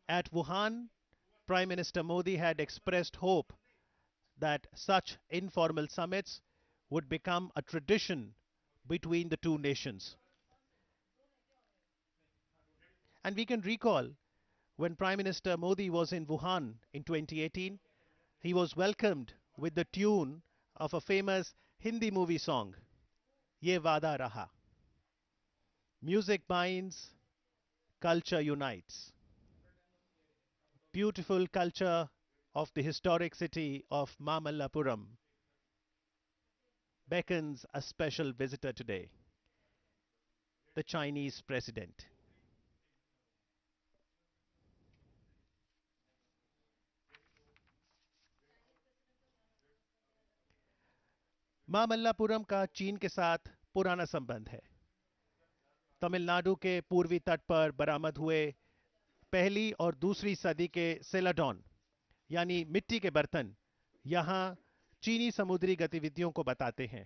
At Wuhan, Prime Minister Modi had expressed hope that such informal summits would become a tradition between the two nations. And we can recall when Prime Minister Modi was in Wuhan in 2018, he was welcomed with the tune of a famous Hindi movie song, Ye Vada Raha. Music binds, culture unites. Beautiful culture of the historic city of Mamallapuram beckons a special visitor today, the Chinese president. Mamallapuram का चीन के साथ पुराना संबंध है। तमिलनाडु के पूर्वी तट पर बरामद हुए पहली और दूसरी सदी के सेलाडॉन यानी मिट्टी के बर्तन यहां चीनी समुद्री गतिविधियों को बताते हैं।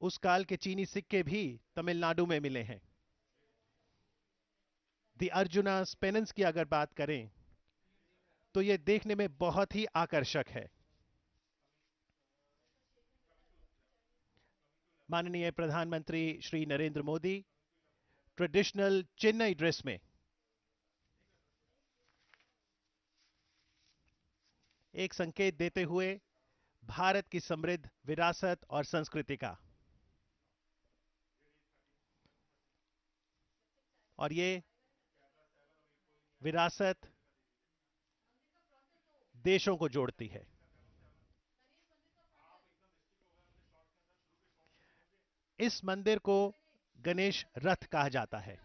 उस काल के चीनी सिक्के भी तमिलनाडु में मिले हैं। दी अर्जुना पेनेंस की अगर बात करें तो यह देखने में बहुत ही आकर्षक है। माननीय प्रधानमंत्री श्री नरेंद्र मोदी ट्रेडिशनल चेन्नई ड्रेस में एक संकेत देते हुए भारत की समृद्ध विरासत और संस्कृति का, और ये विरासत देशों को जोड़ती है। इस मंदिर को गणेश रथ कहा जाता है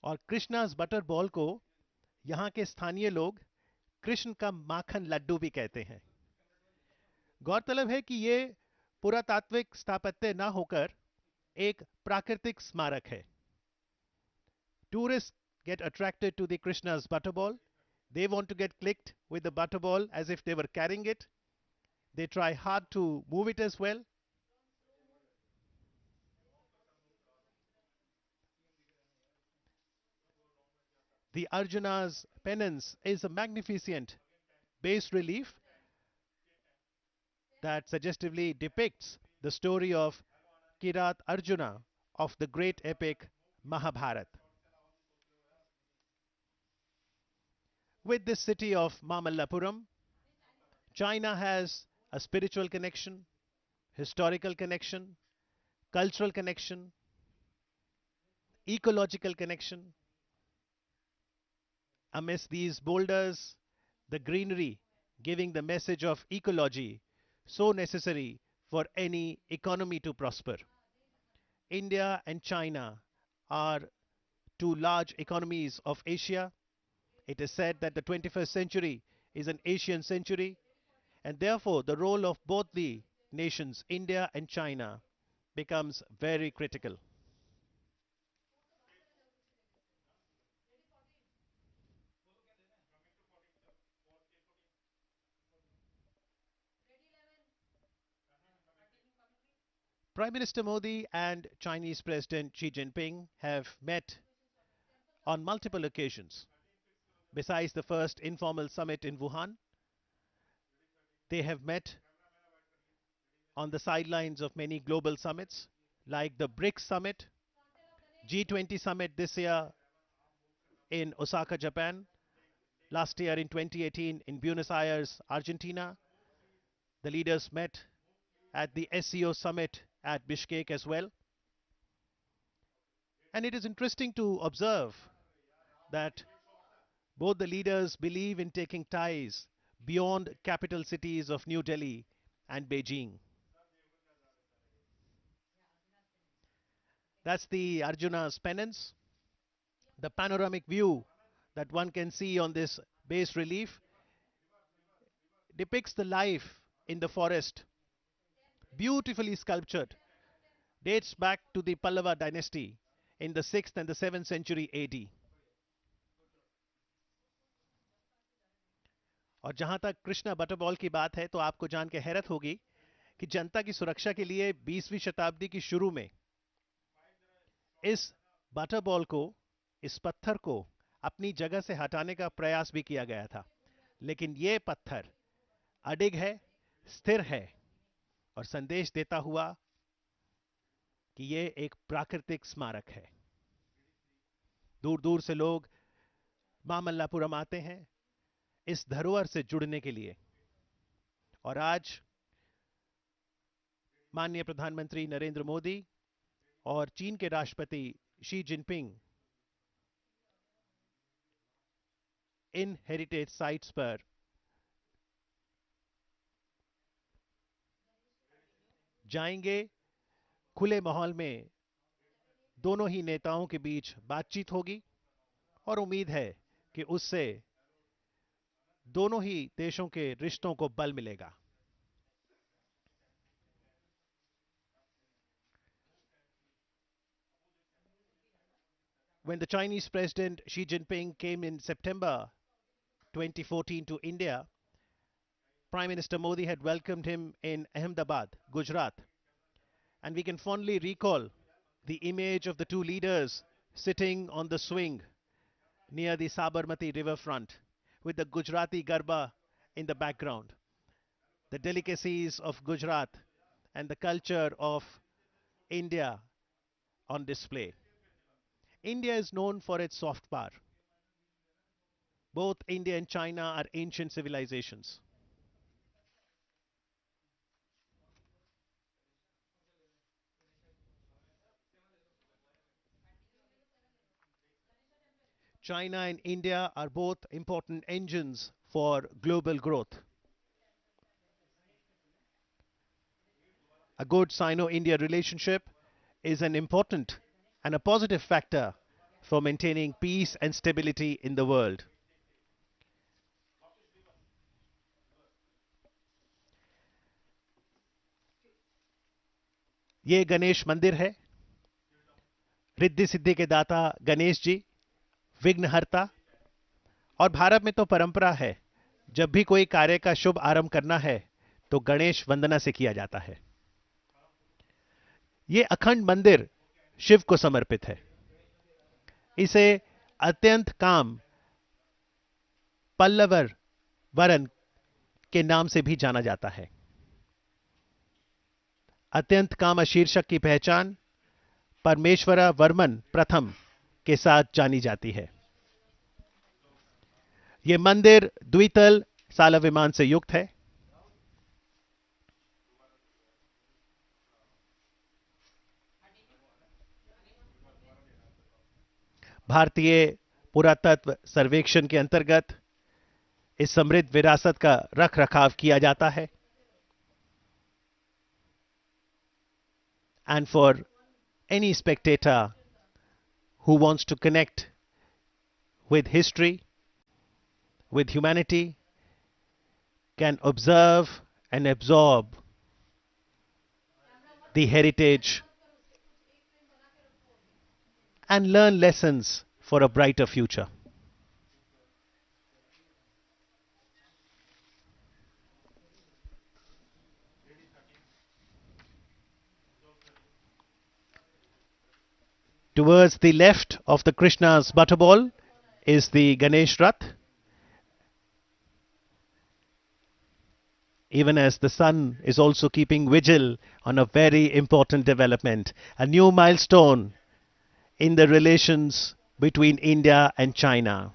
और कृष्णास बटर बॉल को यहां के स्थानीय लोग कृष्ण का माखन लड्डू भी कहते हैं। गौरतलब है कि यह पुरातात्विक स्थापत्य न होकर एक प्राकृतिक स्मारक है। Tourists get attracted to the Krishna's butterball. They want to get clicked with the butterball as if they were carrying it. They try hard to move it as well. The Arjuna's penance is a magnificent bas relief that suggestively depicts the story of Kirat Arjuna of the great epic Mahabharat. With this city of Mamallapuram, China has a spiritual connection, historical connection, cultural connection, ecological connection. Amidst these boulders, the greenery giving the message of ecology so necessary for any economy to prosper. India and China are two large economies of Asia. It is said that the 21st century is an Asian century, and therefore the role of both the nations, India and China, becomes very critical. Prime Minister Modi and Chinese President Xi Jinping have met on multiple occasions. Besides the first informal summit in Wuhan, they have met on the sidelines of many global summits like the BRICS summit, G20 summit this year in Osaka, Japan, last year in 2018 in Buenos Aires, Argentina. The leaders met at the SCO summit at Bishkek as well. And it is interesting to observe that both the leaders believe in taking ties beyond capital cities of New Delhi and Beijing. That's the Arjuna's penance. The panoramic view that one can see on this bas relief depicts the life in the forest, beautifully sculptured, dates back to the Pallava dynasty in the 6th and the 7th century AD. और जहां तक Krishna butterball की बात है तो आपको जान के हैरत होगी कि जनता की सुरक्षा के लिए 20वीं शताब्दी की शुरू में इस बटर बॉल को, इस पत्थर को अपनी जगह से हटाने का प्रयास भी किया गया था, लेकिन यह पत्थर अडिग है, स्थिर है और संदेश देता हुआ कि यह एक प्राकृतिक स्मारक है। दूर दूर से लोग मामल्लापुरम आते हैं इस धरोहर से जुड़ने के लिए। और आज माननीय प्रधानमंत्री नरेंद्र मोदी और चीन के राष्ट्रपति शी जिनपिंग इन हेरिटेज साइट्स पर जाएंगे। खुले माहौल में दोनों ही नेताओं के बीच बातचीत होगी और उम्मीद है कि उससे दोनों ही देशों के रिश्तों को बल मिलेगा। When the Chinese President Xi Jinping came in September 2014 to India, Prime Minister Modi had welcomed him in Ahmedabad, Gujarat, and we can fondly recall the image of the two leaders sitting on the swing near the Sabarmati riverfront with the Gujarati Garba in the background. The delicacies of Gujarat and the culture of India on display. India is known for its soft power. Both India and China are ancient civilizations. China and India are both important engines for global growth. A good Sino India relationship is an important and a positive factor for maintaining peace and stability in the world. ये गणेश मंदिर है। रिद्धि सिद्धि के दाता गणेश जी, विघ्नहर्ता। और भारत में तो परंपरा है, जब भी कोई कार्य का शुभ आरंभ करना है तो गणेश वंदना से किया जाता है। यह अखंड मंदिर शिव को समर्पित है। इसे अत्यंत काम पल्लवर वरन के नाम से भी जाना जाता है। अत्यंत काम शीर्षक की पहचान परमेश्वरा वर्मन प्रथम के साथ जानी जाती है। यह मंदिर द्वितल साला विमान से युक्त है। भारतीय पुरातत्व सर्वेक्षण के अंतर्गत इस समृद्ध विरासत का रख रखाव किया जाता है। And for any spectator who wants to connect with history, with humanity, can observe and absorb the heritage and learn lessons for a brighter future. Towards the left of the Krishna's butterball is the Ganesh Rath. Even as the sun is also keeping vigil on a very important development, a new milestone in the relations between India and China.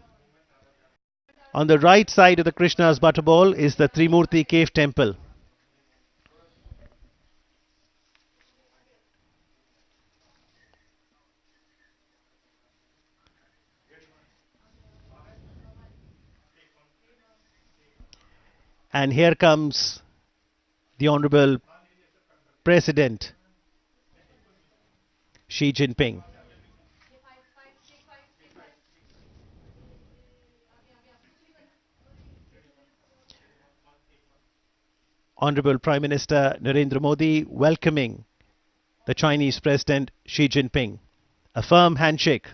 On the right side of the Krishna's butterball is the Trimurti cave temple. And here comes the Honorable President Xi Jinping. Honorable Prime Minister Narendra Modi welcoming the Chinese President Xi Jinping. A firm handshake.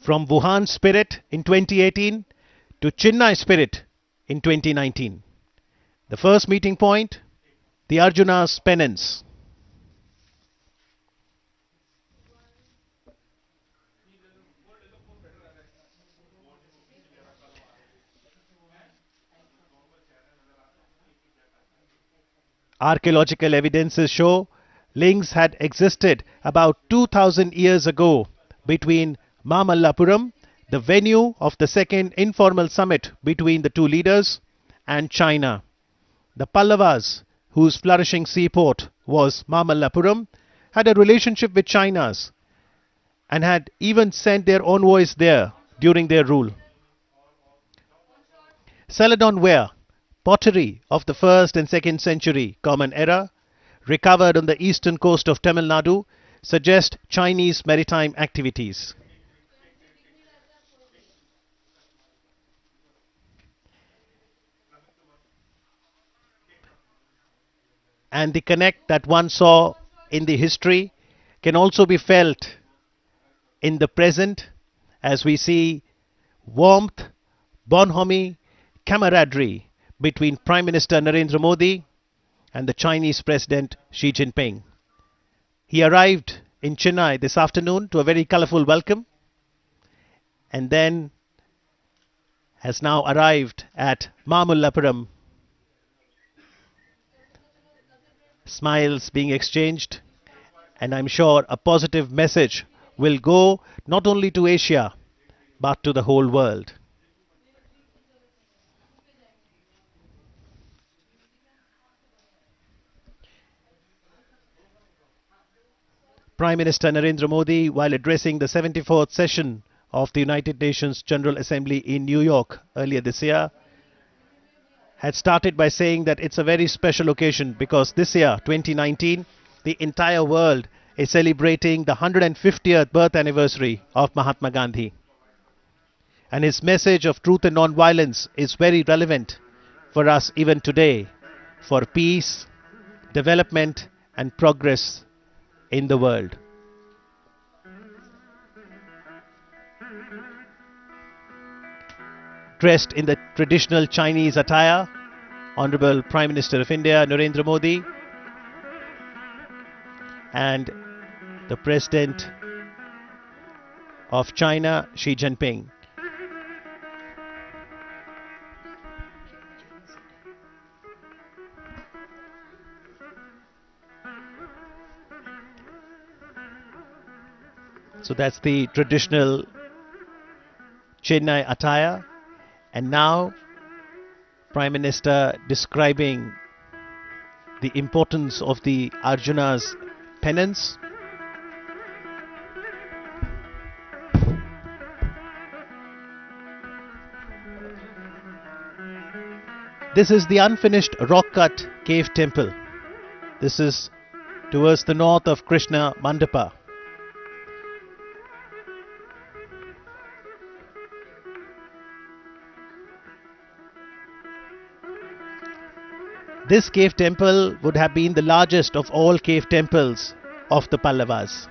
from Wuhan spirit in 2018 to Chennai spirit in 2019. The first meeting point, the Arjuna's penance. Archaeological evidences show links had existed about 2000 years ago between Mamallapuram, the venue of the second informal summit between the two leaders, and China. The Pallavas, whose flourishing seaport was Mamallapuram, had a relationship with China's and had even sent their envoys there during their rule. Celadon ware, pottery of the 1st and 2nd century Common Era, recovered on the eastern coast of Tamil Nadu, suggest Chinese maritime activities. And the connect that one saw in the history can also be felt in the present as we see warmth, bonhomie, camaraderie between Prime Minister Narendra Modi and the Chinese President Xi Jinping. He arrived in Chennai this afternoon to a very colorful welcome and then has now arrived at Mamallapuram. Smiles being exchanged, and I'm sure a positive message will go not only to Asia but to the whole world. Prime Minister Narendra Modi, while addressing the 74th session of the United Nations General Assembly in New York earlier this year, had started by saying that it's a very special occasion because this year, 2019, the entire world is celebrating the 150th birth anniversary of Mahatma Gandhi. And his message of truth and non-violence is very relevant for us even today for peace, development and progress in the world. Dressed in the traditional Chinese attire, Honorable Prime Minister of India Narendra Modi and the President of China Xi Jinping. So that's the traditional Chennai attire, and now Prime Minister describing the importance of the Arjuna's penance. This is the unfinished rock-cut cave temple. This is towards the north of Krishna Mandapa. This cave temple would have been the largest of all cave temples of the Pallavas.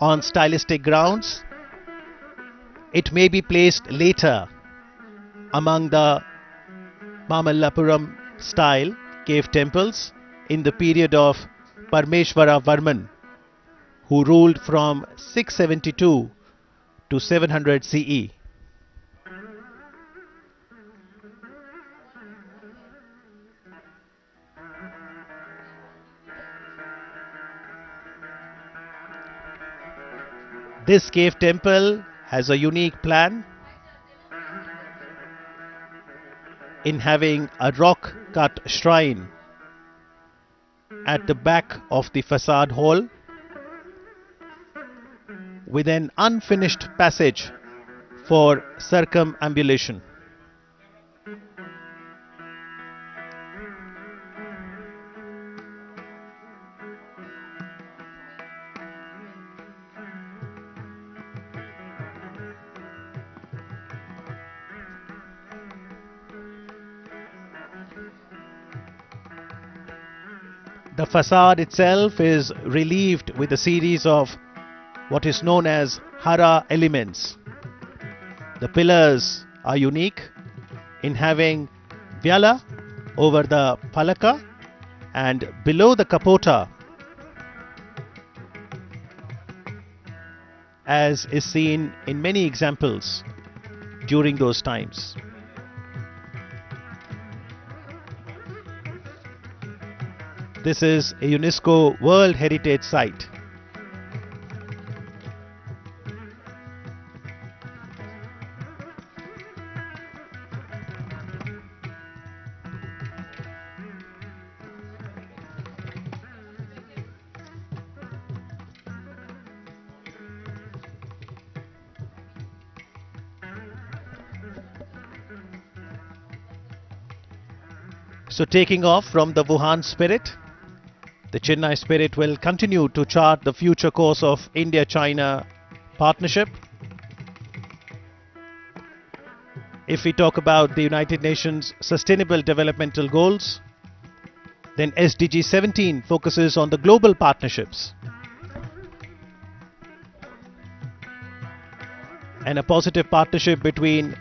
On stylistic grounds, it may be placed later among the Mamallapuram style cave temples in the period of Parmeshwara Varman, who ruled from 672 to 700 CE. This cave temple has a unique plan in having a rock-cut shrine at the back of the facade hall with an unfinished passage for circumambulation. The facade itself is relieved with a series of what is known as Hara elements. The pillars are unique in having Vyala over the Palaka, and below the Kapota, as is seen in many examples during those times. This is a UNESCO World Heritage Site. So taking off from the Wuhan spirit, the Chennai spirit will continue to chart the future course of India-China partnership. If we talk about the United Nations Sustainable Developmental Goals, then SDG 17 focuses on the global partnerships and a positive partnership between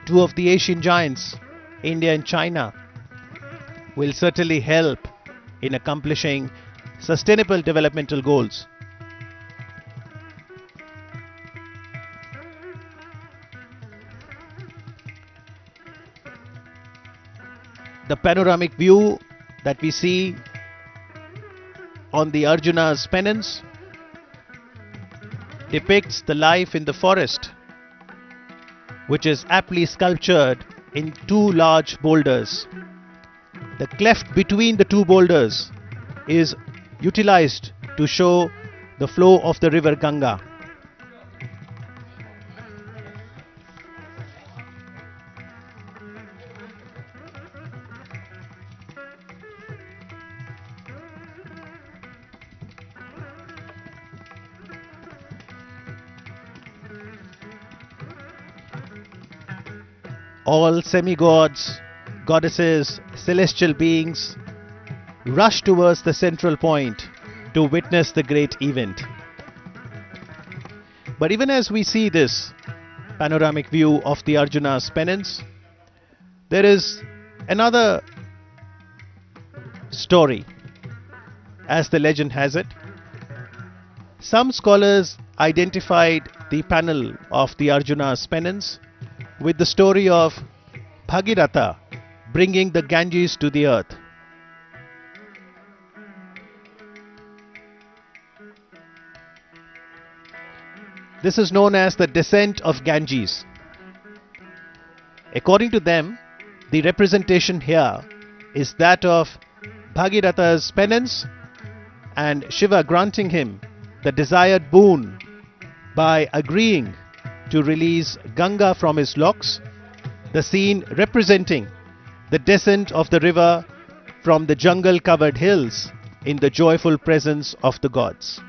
two of the Asian giants, India and China, will certainly help in accomplishing sustainable developmental goals. The panoramic view that we see on the Arjuna's pennants depicts the life in the forest, which is aptly sculptured in two large boulders. The cleft between the two boulders is utilized to show the flow of the river Ganga. All semi-gods, goddesses, celestial beings rush towards the central point to witness the great event. But even as we see this panoramic view of the Arjuna's pennants, there is another story, as the legend has it. Some scholars identified the panel of the Arjuna's pennants with the story of Bhagiratha bringing the Ganges to the earth. This is known as the descent of Ganges. According to them, the representation here is that of Bhagiratha's penance and Shiva granting him the desired boon by agreeing to release Ganga from his locks, the scene representing the descent of the river from the jungle-covered hills in the joyful presence of the gods.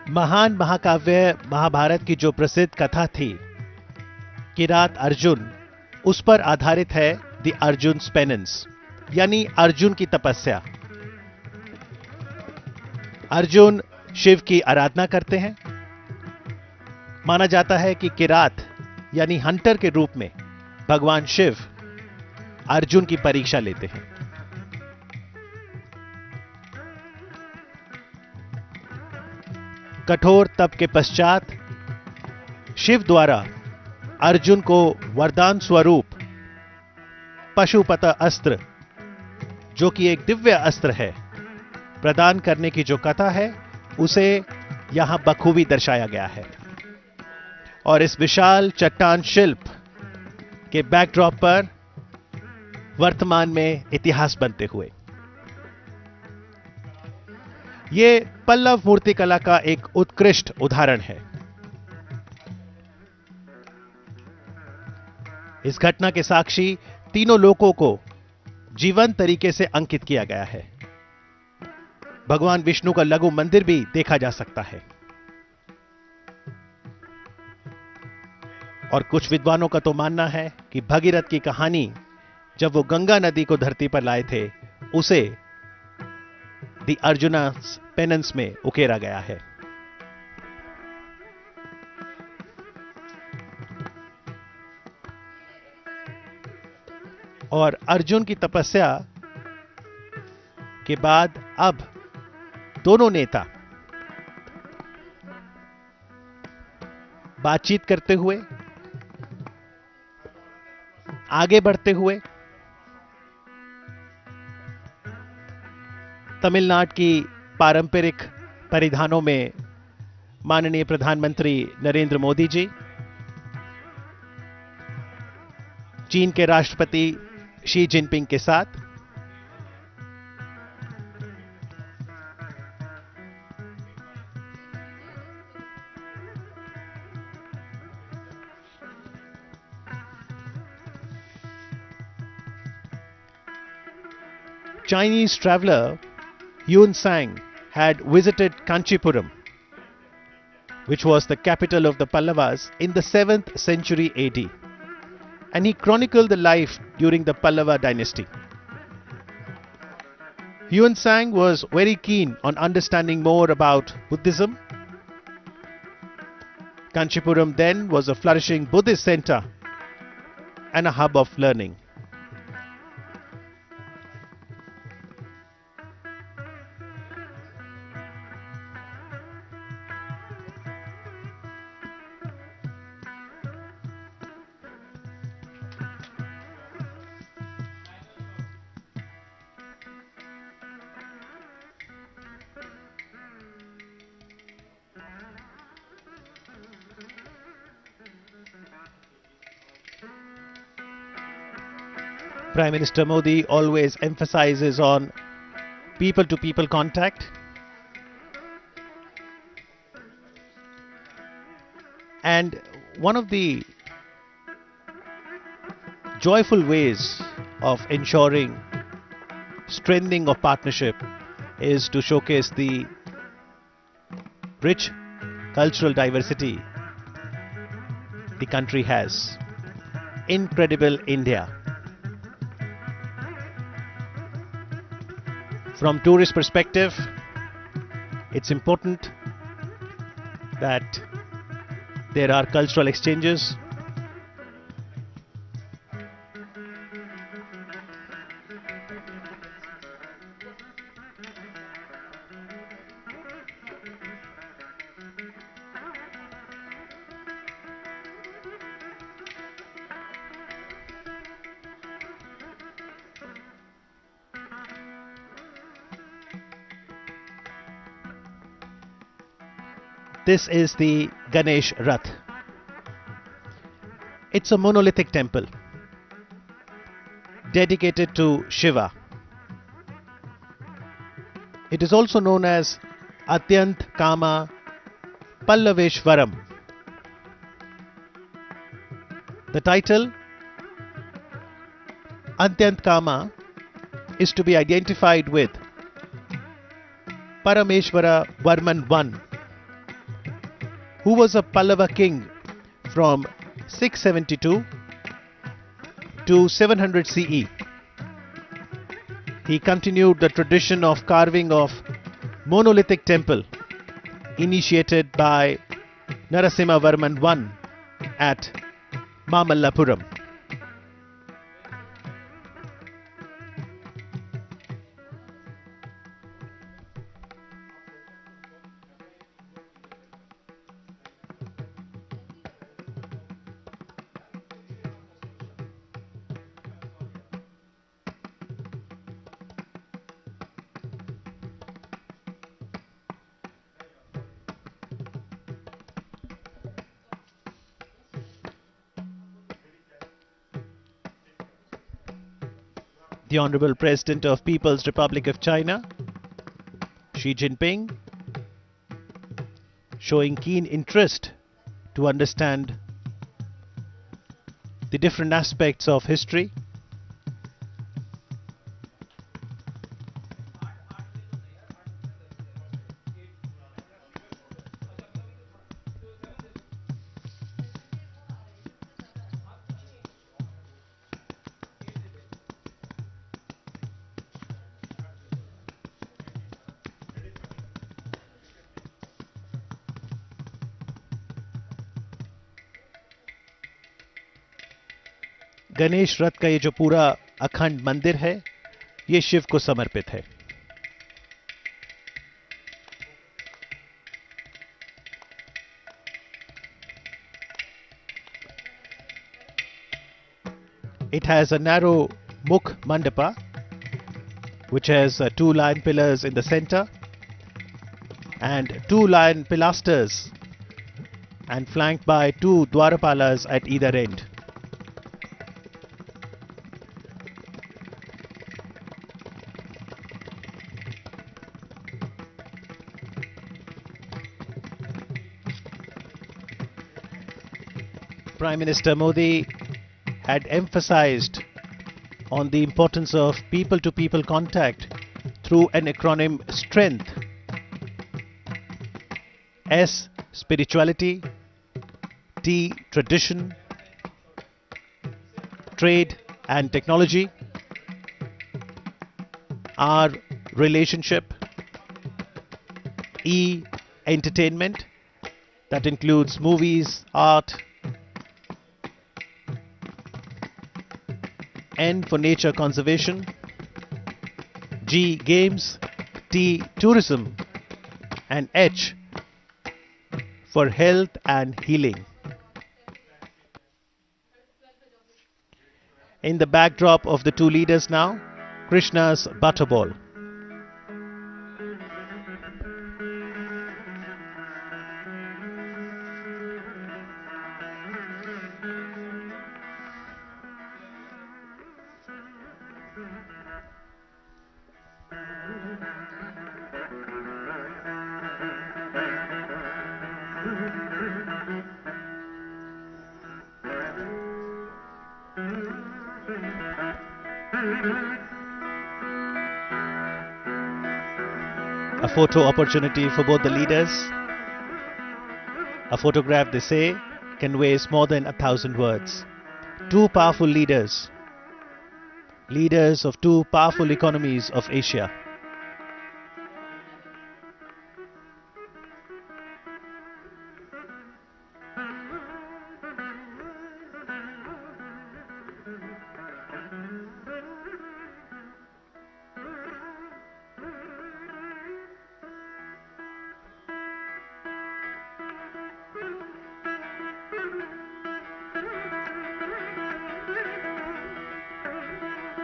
महान महाकाव्य महाभारत की जो प्रसिद्ध कथा थी किरात अर्जुन, उस पर आधारित है द अर्जुन्स पेनेंस, यानी अर्जुन की तपस्या। अर्जुन शिव की आराधना करते हैं। माना जाता है कि किरात यानी हंटर के रूप में भगवान शिव अर्जुन की परीक्षा लेते हैं। कठोर तप के पश्चात शिव द्वारा अर्जुन को वरदान स्वरूप पशुपत अस्त्र, जो कि एक दिव्य अस्त्र है, प्रदान करने की जो कथा है, उसे यहां बखूबी दर्शाया गया है। और इस विशाल चट्टान शिल्प के बैकड्रॉप पर वर्तमान में इतिहास बनते हुए यह पल्लव मूर्तिकला का एक उत्कृष्ट उदाहरण है। इस घटना के साक्षी तीनों लोकों को जीवंत तरीके से अंकित किया गया है। भगवान विष्णु का लघु मंदिर भी देखा जा सकता है। और कुछ विद्वानों का तो मानना है कि भगीरथ की कहानी, जब वो गंगा नदी को धरती पर लाए थे, उसे द अर्जुना's पेनेंस में उकेरा गया है। और अर्जुन की तपस्या के बाद अब दोनों नेता बातचीत करते हुए, आगे बढ़ते हुए तमिलनाडु की पारंपरिक परिधानों में माननीय प्रधानमंत्री नरेंद्र मोदी जी, चीन के राष्ट्रपति शी जिनपिंग के साथ Chinese traveler Yuan Sang had visited Kanchipuram, which was the capital of the Pallavas, in the 7th century AD, and he chronicled the life during the Pallava dynasty. Yuan Sang was very keen on understanding more about Buddhism. Kanchipuram then was a flourishing Buddhist center and a hub of learning. Prime Minister Modi always emphasizes on people-to-people contact, and one of the joyful ways of ensuring strengthening of partnership is to showcase the rich cultural diversity the country has. Incredible India. From tourist perspective, it's important that there are cultural exchanges. This is the Ganesh Rath. It's a monolithic temple dedicated to Shiva. It is also known as Atyant Kama Pallaveshwaram. The title Atyant Kama is to be identified with Parameshwara Varman I, who was a Pallava king from 672 to 700 CE. He continued the tradition of carving of monolithic temple initiated by Narasimha Varman I at Mamallapuram. the Honorable President of People's Republic of China, Xi Jinping, showing keen interest to understand the different aspects of history. Ganesh रथ का ये जो पूरा अखंड मंदिर है, ये शिव को समर्पित है. It has a narrow mukh mandapa, which has two lion pillars in the center and two lion pilasters, and flanked by two dwarapalas at either end. Prime Minister Modi had emphasized on the importance of people-to-people contact through an acronym STRENGTH. S, spirituality; T, tradition; trade and technology; R, relationship; E, entertainment, that includes movies, art; N for nature conservation; G, games; T, tourism; and H for health and healing. In the backdrop of the two leaders now, Krishna's butterball. A photo opportunity for both the leaders. A photograph, they say, conveys more than 1,000 words. Two powerful leaders, leaders of two powerful economies of Asia.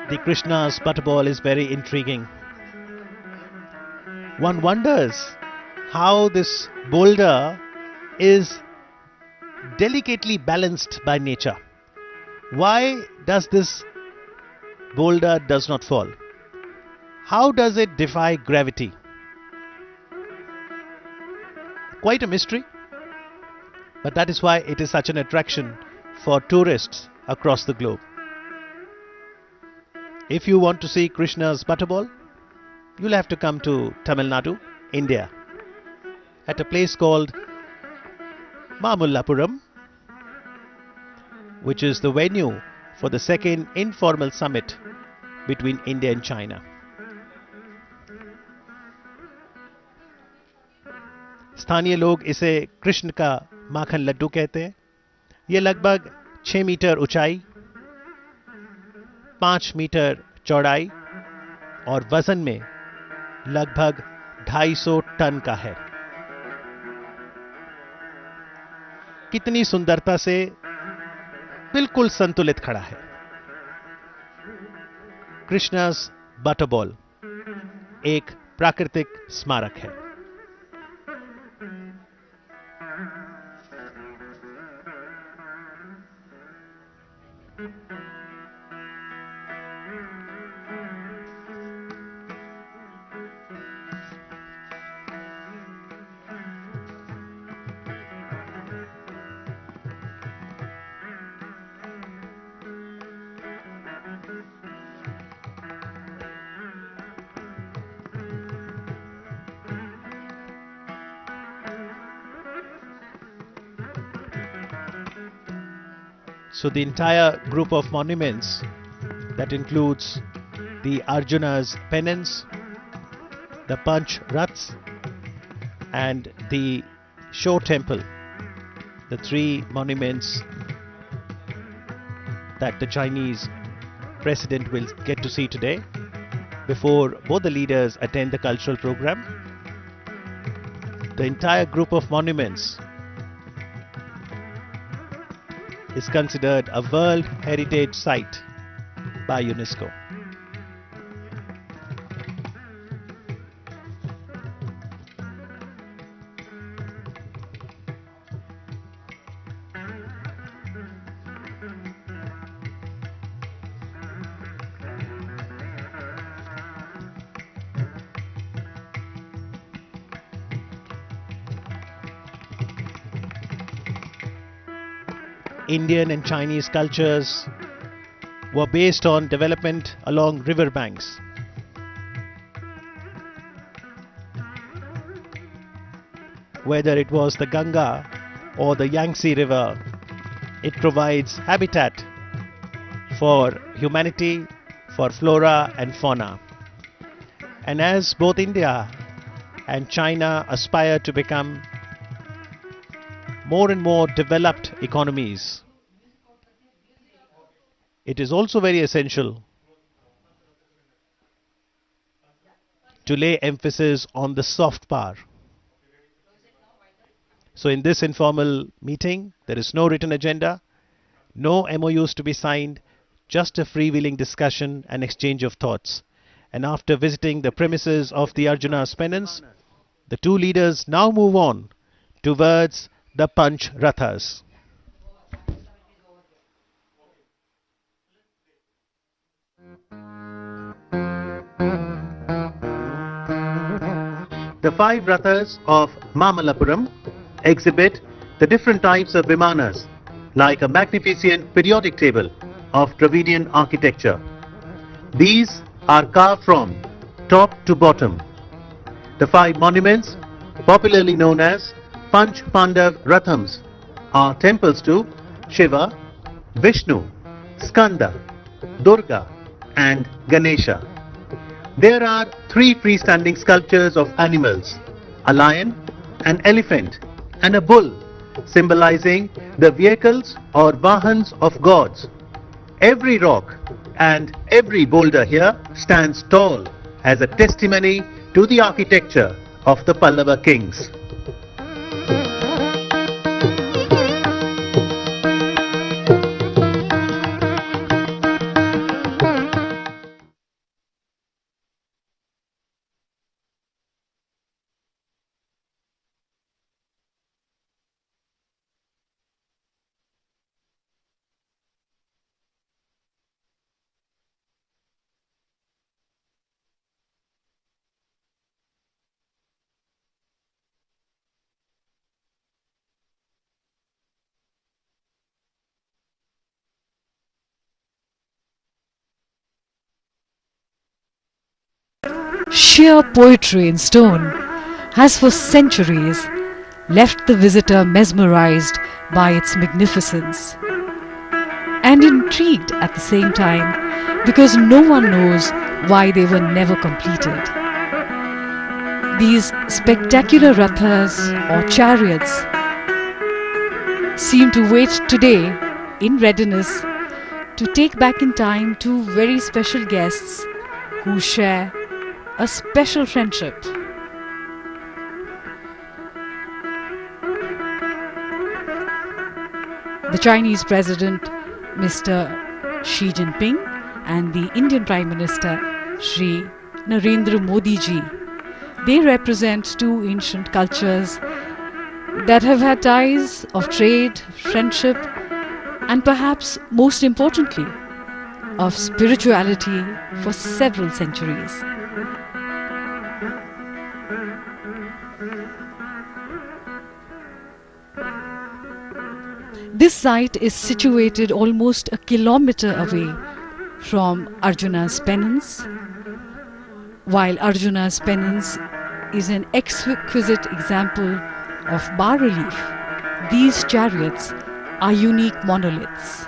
The Krishna's butterball is very intriguing. One wonders how this boulder is delicately balanced by nature. Why does this boulder does not fall? How does it defy gravity? Quite a mystery, but that is why it is such an attraction for tourists across the globe. If you want to see Krishna's butterball, you'll have to come to Tamil Nadu, India, at a place called Mamullapuram, which is the venue for the second informal summit between India and China. स्थानीय लोग इसे कृष्ण का माखन लड्डू कहते हैं. ये लगभग 6 metre ऊंचाई, 5 metre चौड़ाई और वजन में लगभग 250 टन का है. कितनी सुंदरता से बिल्कुल संतुलित खड़ा है. कृष्णा's बटरबॉल एक प्राकृतिक स्मारक है. So the entire group of monuments that includes the Arjuna's penance, the Panch Raths and the Show Temple, the three monuments that the Chinese president will get to see today before both the leaders attend the cultural program. The entire group of monuments is considered a World Heritage Site by UNESCO. Indian and Chinese cultures were based on development along river banks. Whether it was the Ganga or the Yangtze River, it provides habitat for humanity, for flora and fauna. And as both India and China aspire to become more and more developed economies, it is also very essential to lay emphasis on the soft power. So in this informal meeting, there is no written agenda, no MOUs to be signed, just a freewheeling discussion and exchange of thoughts. And after visiting the premises of the Arjuna's penance, the two leaders now move on towards the Panch Rathas. The five Rathas of Mamalapuram exhibit the different types of vimanas, like a magnificent periodic table of Dravidian architecture. These are carved from top to bottom. The five monuments, popularly known as Panch Pandav Rathams, are temples to Shiva, Vishnu, Skanda, Durga and Ganesha. There are three freestanding sculptures of animals, a lion, an elephant and a bull, symbolizing the vehicles or vahans of gods. Every rock and every boulder here stands tall as a testimony to the architecture of the Pallava kings. Sheer poetry in stone has for centuries left the visitor mesmerized by its magnificence and intrigued at the same time, because no one knows why they were never completed. These spectacular rathas or chariots seem to wait today in readiness to take back in time two very special guests who share a special friendship. The Chinese President Mr. Xi Jinping and the Indian Prime Minister Shri Narendra Modi ji, they represent two ancient cultures that have had ties of trade, friendship and perhaps most importantly of spirituality for several centuries. This site is situated almost a kilometer away from Arjuna's penance. While Arjuna's penance is an exquisite example of bas-relief, these chariots are unique monoliths.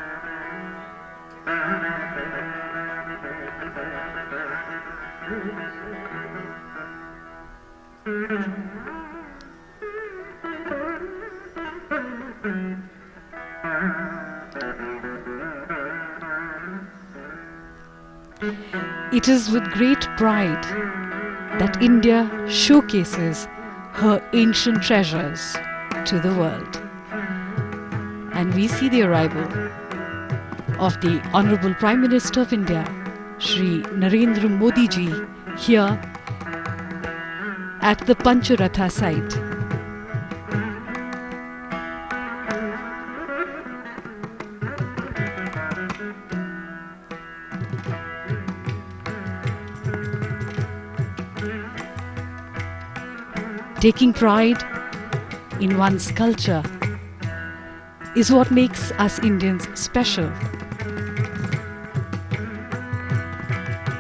It is with great pride that India showcases her ancient treasures to the world. And we see the arrival of the Honorable Prime Minister of India, Shri Narendra Modi ji, here at the Pancharatha site. Taking pride in one's culture is what makes us Indians special.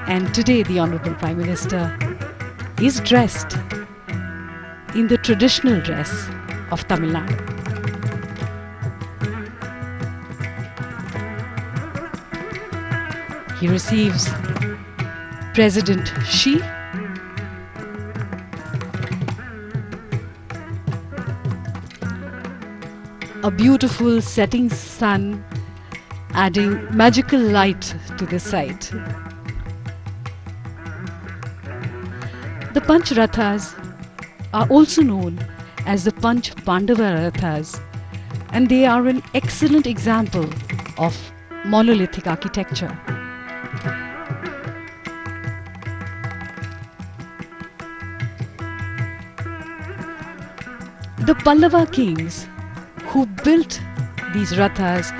And today the Honorable Prime Minister is dressed in the traditional dress of Tamil Nadu. He receives President Xi, a beautiful setting sun adding magical light to the site. The Panch Rathas are also known as the Panch Pandava Rathas, and they are an excellent example of monolithic architecture. The Pallava kings who built these rathas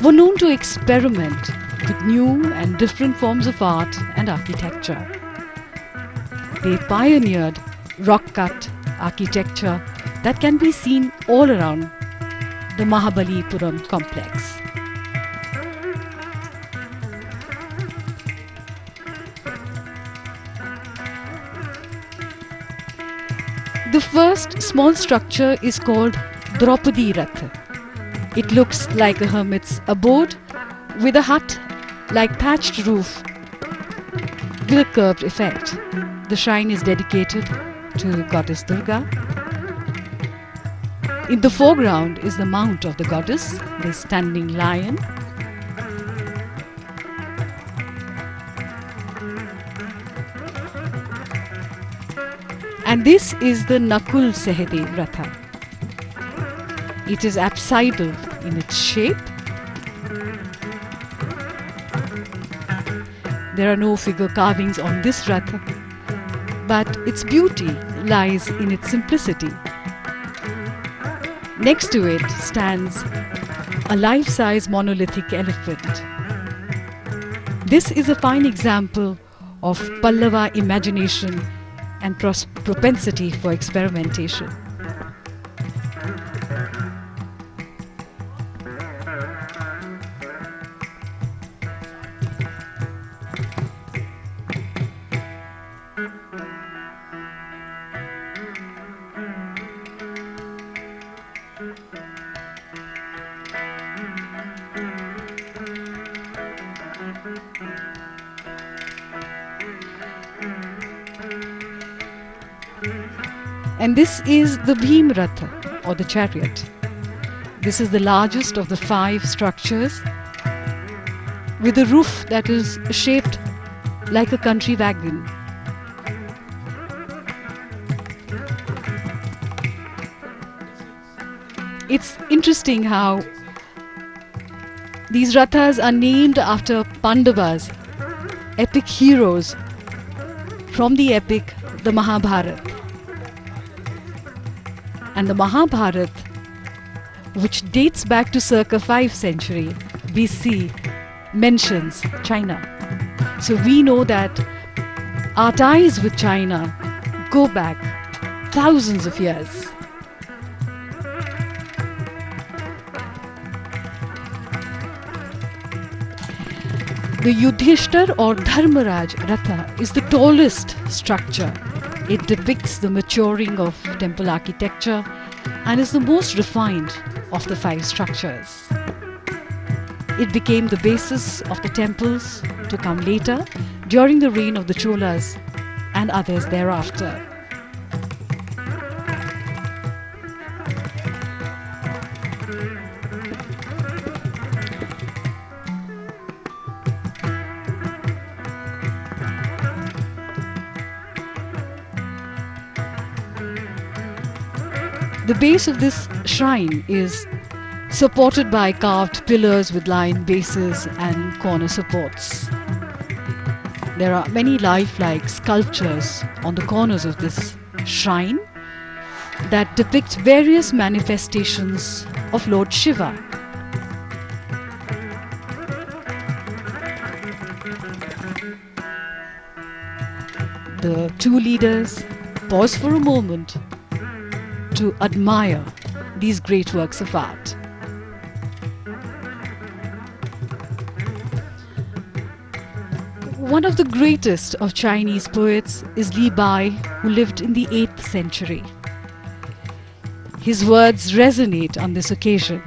were known to experiment with new and different forms of art and architecture. They pioneered rock-cut architecture that can be seen all around the Mahabalipuram complex. The first small structure is called Draupadi Rath. It looks like a hermit's abode with a hut-like thatched roof with a curved effect. The shrine is dedicated to Goddess Durga. In the foreground is the mount of the goddess, the standing lion. And this is the Nakul Sahadev Ratha. It is apsidal in its shape. There are no figure carvings on this Ratha, but its beauty lies in its simplicity. Next to it stands a life-size monolithic elephant. This is a fine example of Pallava imagination and propensity for experimentation. And this is the Bhim Ratha, or the chariot. This is the largest of the 5 structures, with a roof that is shaped like a country wagon. It's interesting how these Rathas are named after Pandavas, epic heroes from the epic the Mahabharata. And the Mahabharata, which dates back to circa 5th century BC, mentions China. So we know that our ties with China go back thousands of years. The Yudhishthir or Dharmaraj Ratha is the tallest structure. It depicts the maturing of temple architecture and is the most refined of the 5 structures. It became the basis of the temples to come later during the reign of the Cholas and others thereafter. The base of this shrine is supported by carved pillars with lion bases and corner supports. There are many lifelike sculptures on the corners of this shrine that depict various manifestations of Lord Shiva. The two leaders pause for a moment to admire these great works of art. One of the greatest of Chinese poets is Li Bai, who lived in the 8th century. His words resonate on this occasion.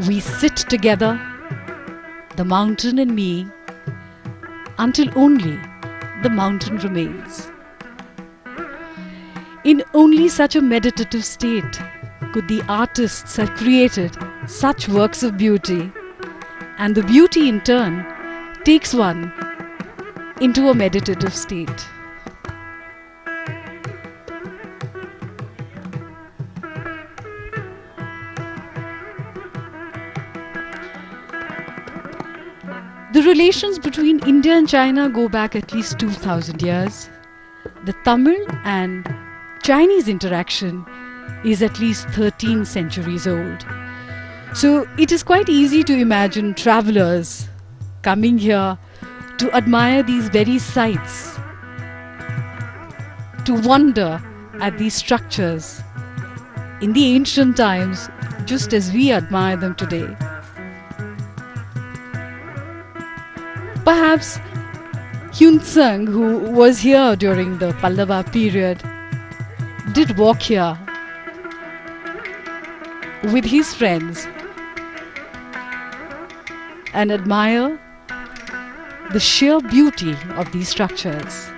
We sit together, the mountain and me, until only the mountain remains. In only such a meditative state could the artists have created such works of beauty, and the beauty in turn takes one into a meditative state. The relations between India and China go back at least 2000 years. The Tamil and Chinese interaction is at least 13 centuries old. So it is quite easy to imagine travelers coming here to admire these very sites, to wonder at these structures in the ancient times, just as we admire them today. Perhaps Hyun Tsang, who was here during the Pallava period, did walk here with his friends and admire the sheer beauty of these structures.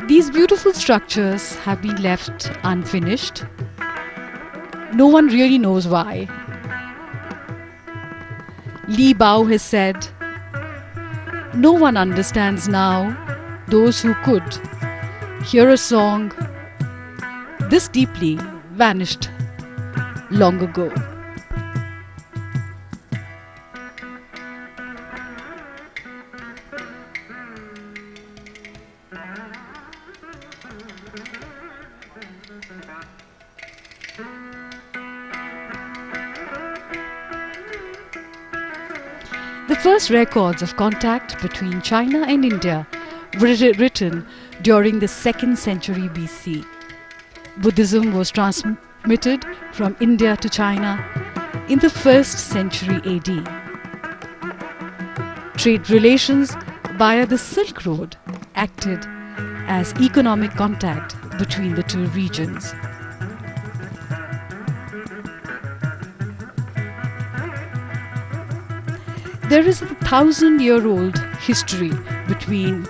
These beautiful structures have been left unfinished. No one really knows why. Li Bao has said, "No one understands now those who could hear a song this deeply vanished long ago." The first records of contact between China and India were written during the 2nd century BC. Buddhism was transmitted from India to China in the 1st century AD. Trade relations via the Silk Road acted as economic contact between the two regions. There is a 1,000-year-old history between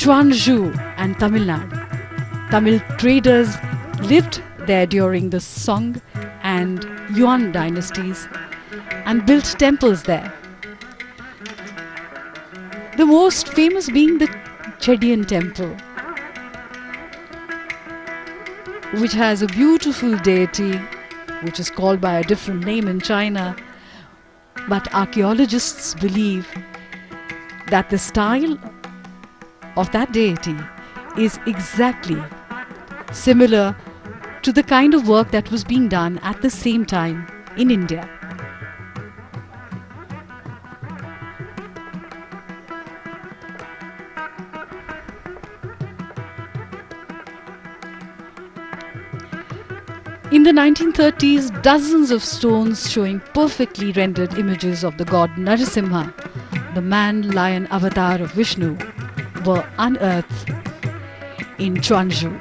Chuanzhou and Tamil Nadu. Tamil traders lived there during the Song and Yuan dynasties and built temples there. The most famous being the Chedian temple, which has a beautiful deity which is called by a different name in China. But archaeologists believe that the style of that deity is exactly similar to the kind of work that was being done at the same time in India. In the 1930s, dozens of stones showing perfectly rendered images of the god Narasimha, the man-lion avatar of Vishnu, were unearthed in Chuanzhou.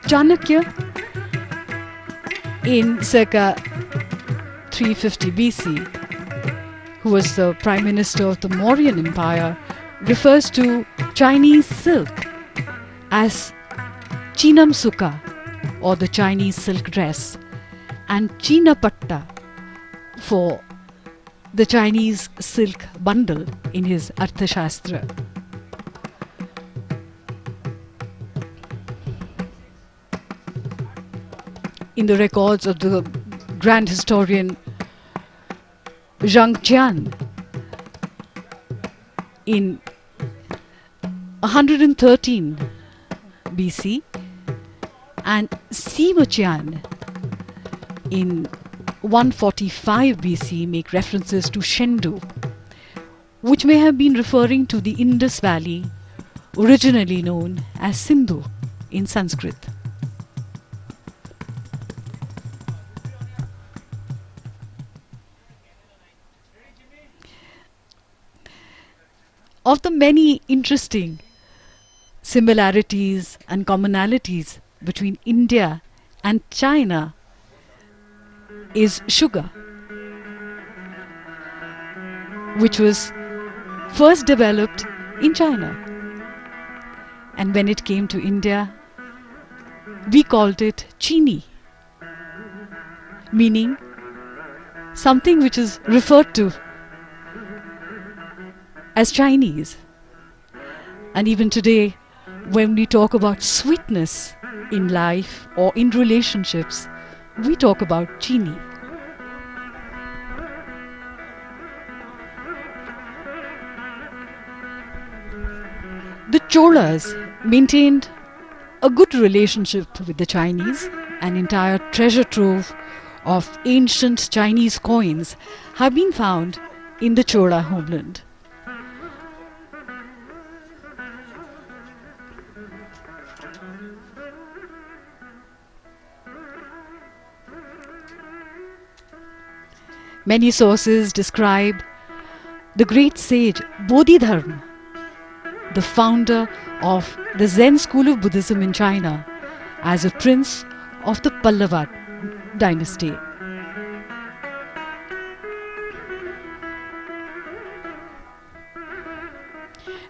Chanakya, in circa 350 BC, who was the Prime Minister of the Mauryan Empire, refers to Chinese silk as Chinam Sukha, or the Chinese silk dress, and China Patta for the Chinese silk bundle in his Arthashastra. In the records of the grand historian Zhang Jian, in 113 BC, and Sima Qian in 145 BC make references to Shendu, which may have been referring to the Indus Valley, originally known as Sindhu in Sanskrit. Of the many interesting similarities and commonalities between India and China is sugar, which was first developed in China. And when it came to India, we called it chini, meaning something which is referred to as Chinese. And even today, when we talk about sweetness in life or in relationships, we talk about chini. The Cholas maintained a good relationship with the Chinese. An entire treasure trove of ancient Chinese coins have been found in the Chola homeland. Many sources describe the great sage Bodhidharma, the founder of the Zen school of Buddhism in China, as a prince of the Pallava dynasty.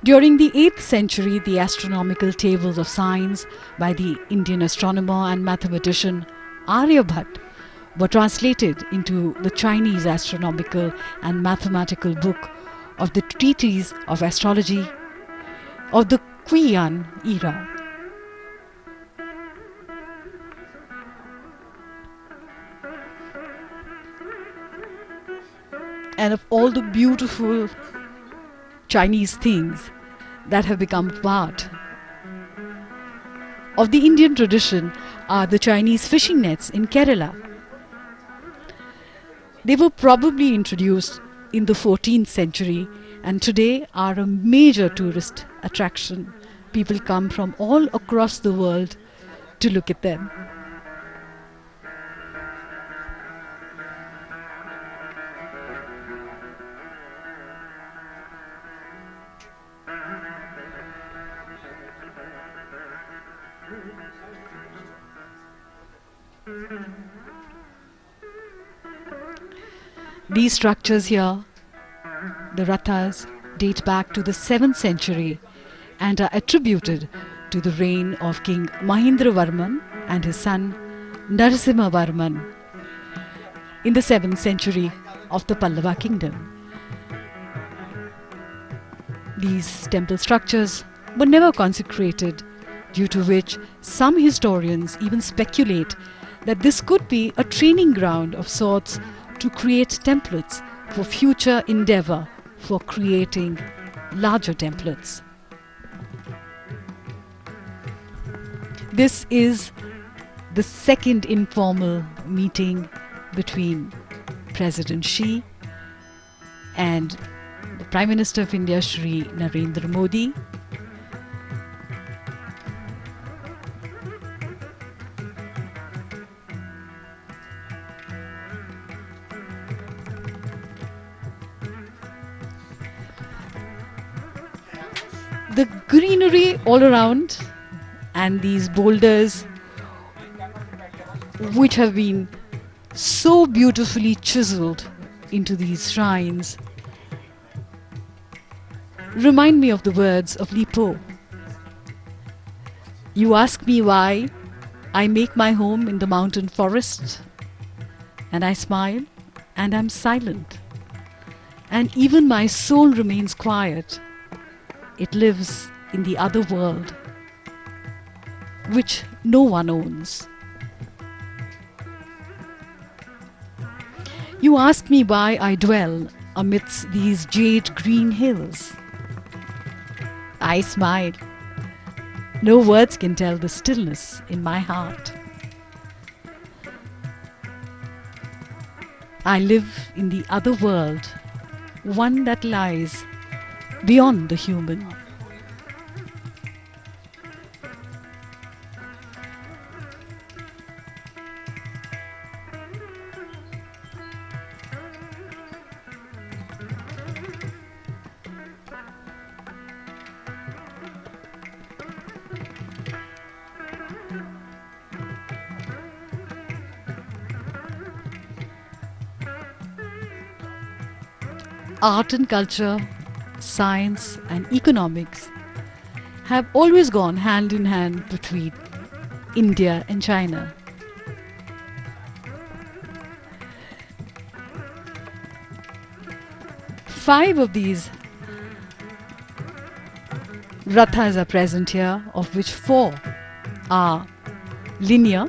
During the 8th century, the astronomical tables of science by the Indian astronomer and mathematician Aryabhat were translated into the Chinese astronomical and mathematical book of the Treatise of Astrology of the Qian era. And of all the beautiful Chinese things that have become part of the Indian tradition are the Chinese fishing nets in Kerala. They were probably introduced in the 14th century and today are a major tourist attraction. People come from all across the world to look at them. These structures here, the rathas, date back to the 7th century and are attributed to the reign of King Mahendravarman and his son Narasimhavarman in the 7th century of the Pallava kingdom. These temple structures were never consecrated, due to which some historians even speculate that this could be a training ground of sorts to create templates for future endeavor for creating larger templates. This is the second informal meeting between President Xi and the Prime Minister of India, Shri Narendra Modi. The greenery all around and these boulders, which have been so beautifully chiseled into these shrines, remind me of the words of Li Po. You ask me why, I make my home in the mountain forest, and I smile and am silent. And even my soul remains quiet. It lives in the other world, which no one owns. You ask me why I dwell amidst these jade green hills. I smile. No words can tell the stillness in my heart. I live in the other world, one that lies beyond the human. Art and culture, science and economics have always gone hand in hand between India and China. Five of these rathas are present here, of which four are linear,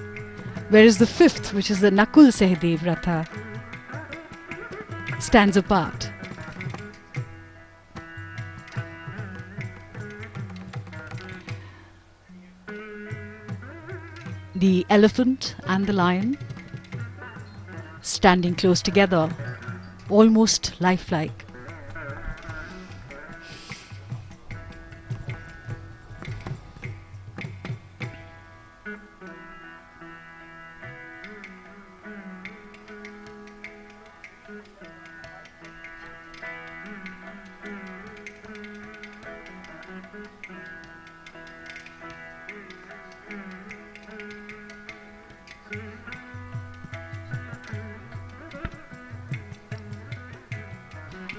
whereas the fifth, which is the Nakul Sehdev Ratha, stands apart. The elephant and the lion standing close together, almost lifelike.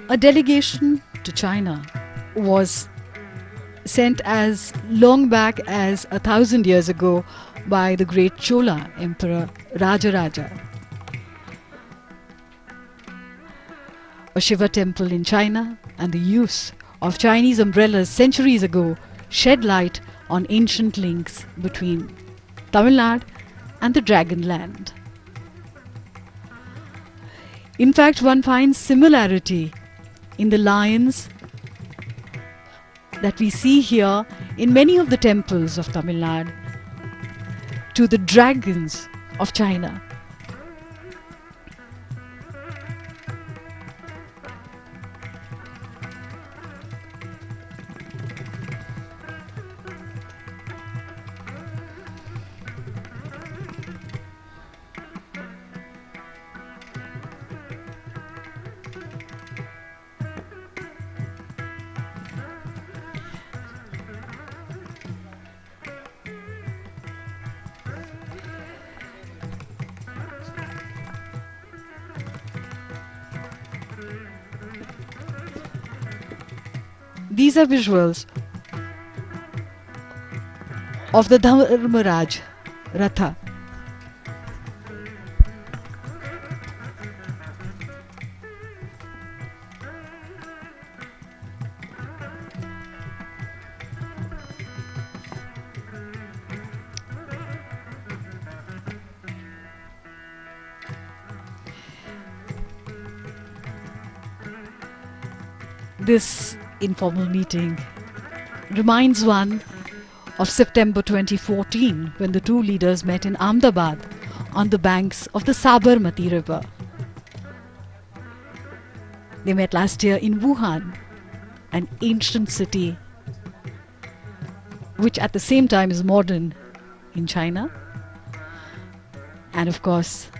A delegation to China was sent as long back as 1,000 years ago by the great Chola Emperor Rajaraja. A Shiva temple in China and the use of Chinese umbrellas centuries ago shed light on ancient links between Tamil Nadu and the Dragon Land. In fact, one finds similarity in the lions that we see here in many of the temples of Tamil Nadu to the dragons of China. These are visuals of the Dharmaraj Ratha. This informal meeting reminds one of September 2014, when the two leaders met in Ahmedabad on the banks of the Sabarmati River. They met last year in Wuhan, an ancient city which at the same time is modern in China, and of course,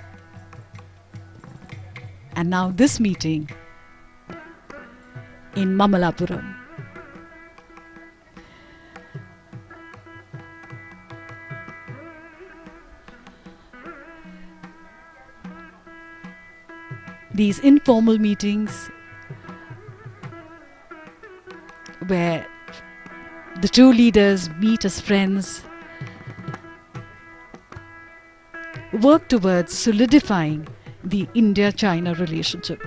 and now this meeting in Mamalapuram. These informal meetings where the two leaders meet as friends work towards solidifying the India-China relationship.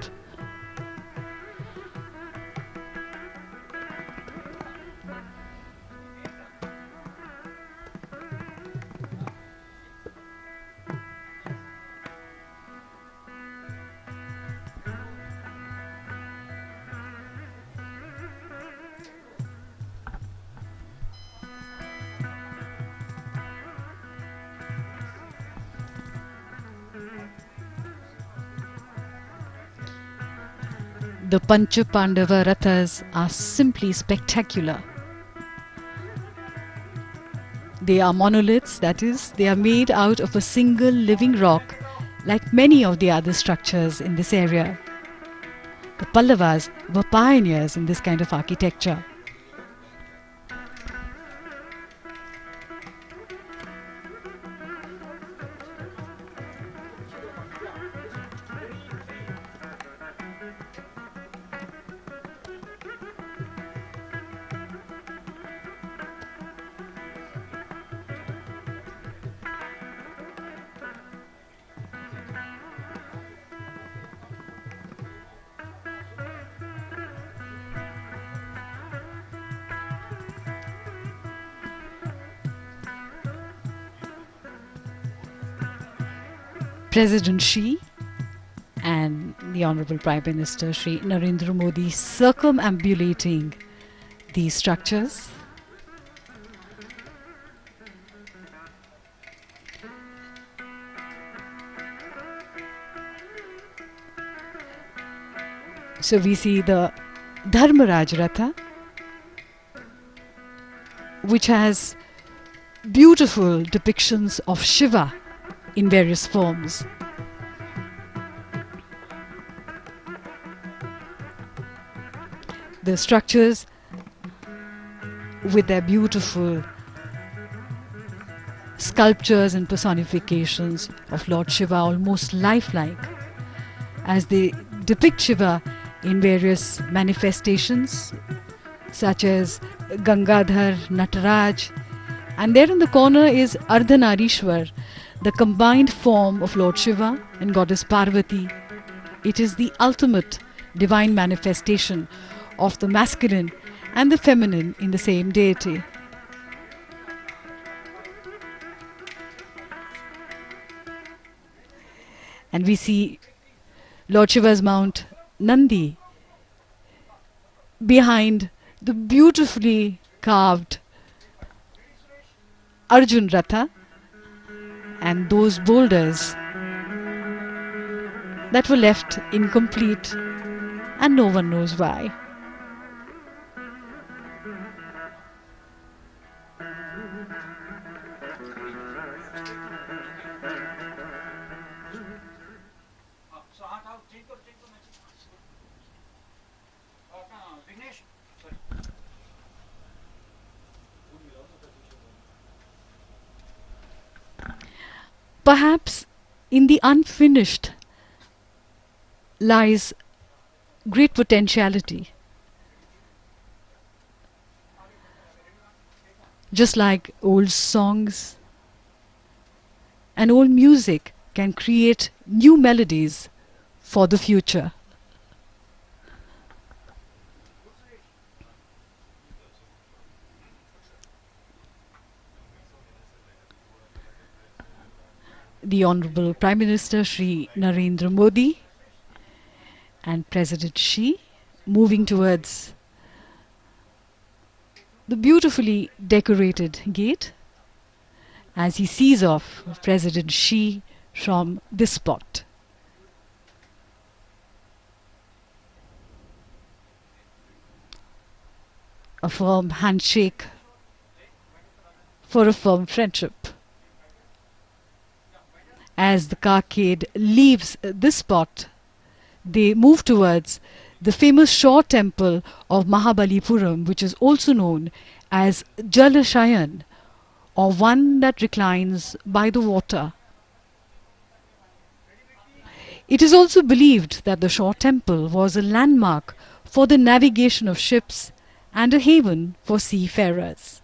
The Pancha Pandava Rathas are simply spectacular. They are monoliths, that is, they are made out of a single living rock, like many of the other structures in this area. The Pallavas were pioneers in this kind of architecture. President Xi and the Honorable Prime Minister Shri Narendra Modi circumambulating these structures. So we see the Dharmaraj Ratha, which has beautiful depictions of Shiva in various forms. The structures with their beautiful sculptures and personifications of Lord Shiva, almost lifelike, as they depict Shiva in various manifestations such as Gangadhar, Nataraj, and there in the corner is Ardhanarishwar, the combined form of Lord Shiva and Goddess Parvati. It is the ultimate divine manifestation of the masculine and the feminine in the same deity. And we see Lord Shiva's mount Nandi behind the beautifully carved Arjun Ratha, and those boulders that were left incomplete, and no one knows why. Perhaps in the unfinished lies great potentiality. Just like old songs and old music can create new melodies for the future. The Honorable Prime Minister Shri Narendra Modi and President Xi moving towards the beautifully decorated gate as he sees off President Xi from this spot. A firm handshake for a firm friendship. As the carcade leaves this spot, they move towards the famous shore temple of Mahabalipuram, which is also known as Jalashayan, or one that reclines by the water. It is also believed that the shore temple was a landmark for the navigation of ships and a haven for seafarers.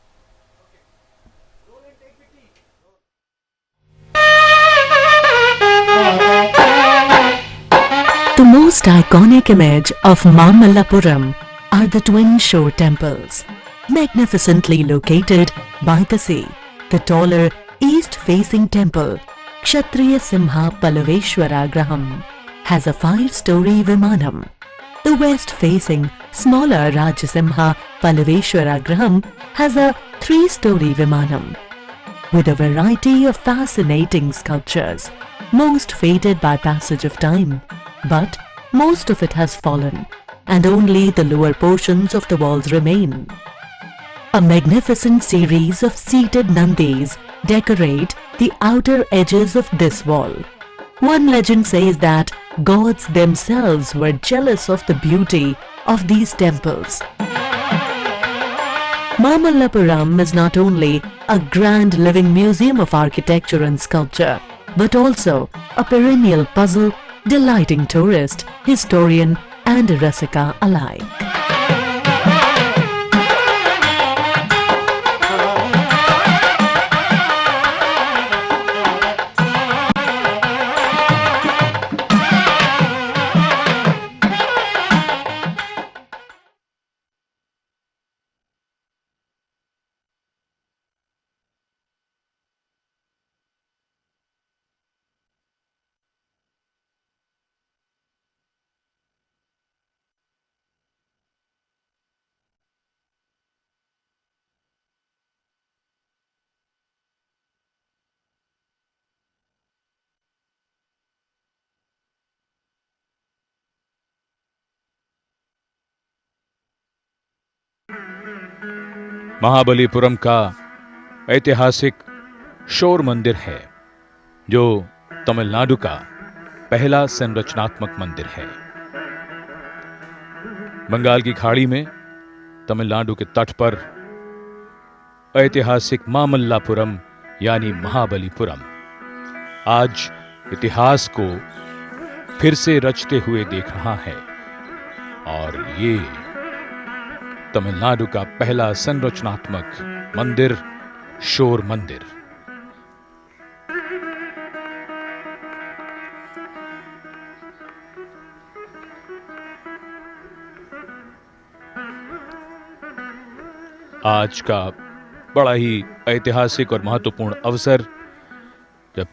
most iconic image of Mamallapuram are the twin shore temples. Magnificently located by the sea, the taller east-facing temple, Kshatriya Simha Palaveshwara Graham, has a 5-story Vimanam. The west-facing smaller Rajasimha Palaveshwara Graham has a 3-story Vimanam. With a variety of fascinating sculptures, most faded by passage of time, but most of it has fallen, and only the lower portions of the walls remain. A magnificent series of seated Nandis decorate the outer edges of this wall. One legend says that gods themselves were jealous of the beauty of these temples. Mamallapuram is not only a grand living museum of architecture and sculpture, but also a perennial puzzle delighting tourist, historian and Rasika alike. Mahabalipuram का ऐतिहासिक शोर मंदिर है, जो तमिलनाडु का पहला संरचनात्मक मंदिर है। बंगाल की खाड़ी में तमिलनाडु के तट पर ऐतिहासिक मामल्लापुरम यानी महाबलीपुरम आज इतिहास को फिर से रचते हुए देख रहा है, और ये तमिलनाडु का पहला संरचनात्मक मंदिर, शोर मंदिर। आज का बड़ा ही ऐतिहासिक और महत्वपूर्ण अवसर, जब